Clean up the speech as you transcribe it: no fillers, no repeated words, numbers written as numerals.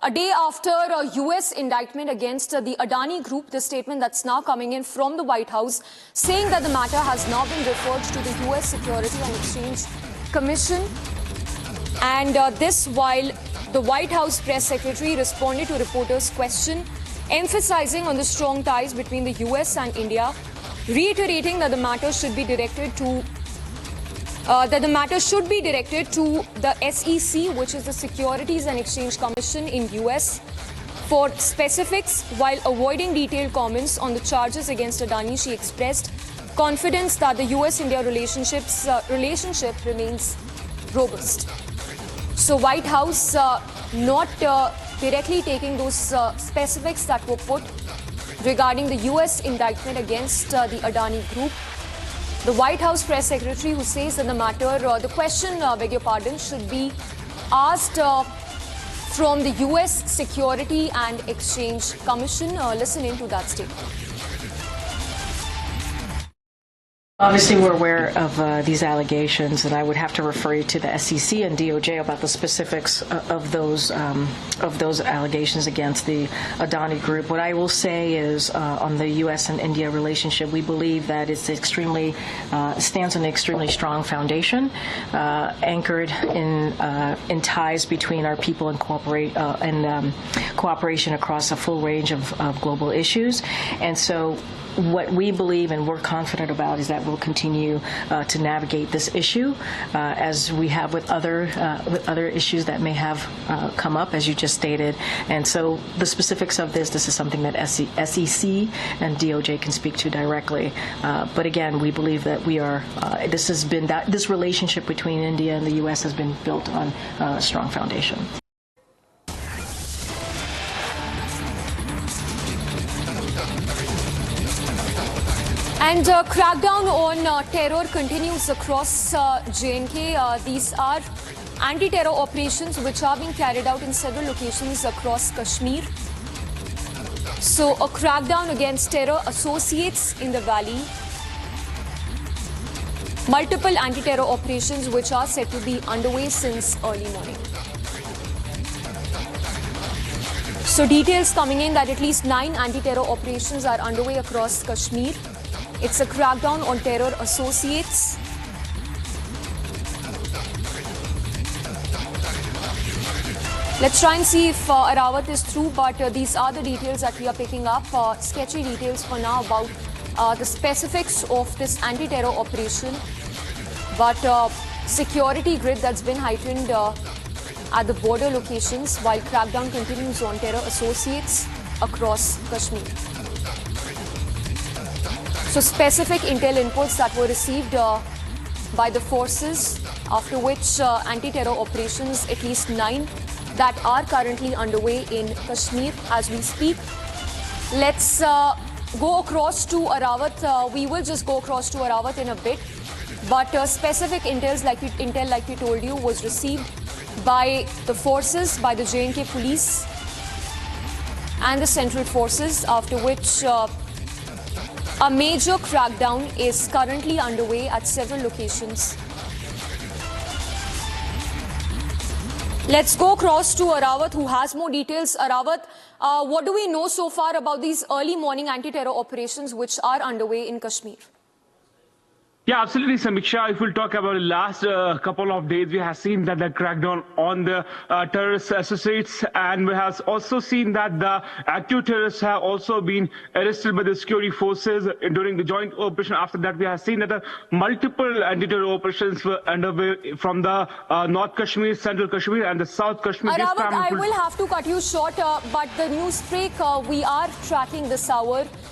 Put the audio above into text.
A day after a U.S. indictment against the Adani Group, the statement that's now coming in from the White House saying that the matter has now been referred to the U.S. Security and Exchange Commission. And this while the White House press secretary responded to reporters' question, emphasizing on the strong ties between the U.S. and India, reiterating that the matter should be directed to the SEC, which is the Securities and Exchange Commission in US, for specifics. While avoiding detailed comments on the charges against Adani, she expressed confidence that the US-India relationship remains robust. So White House not directly taking those specifics that were put regarding the US indictment against the Adani Group. The White House press secretary who says that the matter, the question, beg your pardon, should be asked from the US Security and Exchange Commission. Listen into that statement. Obviously, we're aware of these allegations, and I would have to refer you to the SEC and DOJ about the specifics of those allegations against the Adani Group. What I will say is, on the U.S. and India relationship, we believe that it's stands on an extremely strong foundation, anchored in ties between our people and cooperation across a full range of global issues, and so. What we believe and we're confident about is that we'll continue to navigate this issue as we have with other issues that may have come up, as you just stated. And so the specifics of this is something that SEC and DOJ can speak to directly. But again, we believe that this relationship between India and the U.S. has been built on a strong foundation. And crackdown on terror continues across J&K. These are anti-terror operations which are being carried out in several locations across Kashmir. So a crackdown against terror associates in the valley. Multiple anti-terror operations which are said to be underway since early morning. So details coming in that at least 9 anti-terror operations are underway across Kashmir. It's a crackdown on terror associates. Let's try and see if Arawat is through, but these are the details that we are picking up. Sketchy details for now about the specifics of this anti-terror operation. But security grid that's been heightened at the border locations while crackdown continues on terror associates across Kashmir. So specific intel inputs that were received by the forces, after which anti-terror operations, at least 9, that are currently underway in Kashmir as we speak. Let's go across to Arawat. We will just go across to Arawat in a bit. But specific intel, like we told you, was received by the forces, by the J&K police and the central forces, after which a major crackdown is currently underway at several locations. Let's go across to Arawat, who has more details. Arawat, what do we know so far about these early morning anti-terror operations which are underway in Kashmir? Yeah, absolutely, Samiksha. If we'll talk about the last couple of days, we have seen that the crackdown on the terrorist associates, and we have also seen that the active terrorists have also been arrested by the security forces during the joint operation. After that, we have seen that multiple anti-terror operations were underway from the North Kashmir, Central Kashmir, and the South Kashmir. Arawat, I will have to cut you short, but the news break we are tracking this hour.